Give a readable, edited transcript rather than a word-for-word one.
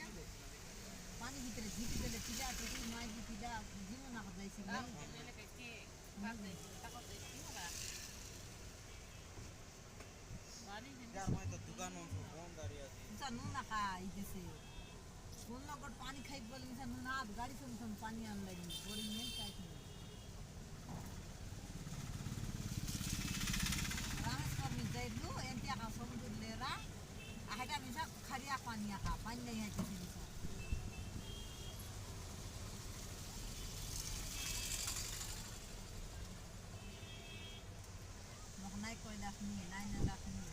पानी भीतर झीटी देले पिला टोटी माई की पिला जीव ना जाई से नहीं ले के बात दे ताको दे होला पानी यार मैं तो दुकान में फोन गाड़ी आती इंसान नु ना का जैसे फोन ना गट पानी खाई बोले इंसान नु ना गाड़ी से इंसान पानी आन लगी बड़ी नहीं काय थी रामेश्वर में जाइलु एंतिया का समुद्र लेरा आहेगा मिसा खरिया पानी का पानी नहीं है जैसे नहीं कोई लाख नहीं 9 लाख नहीं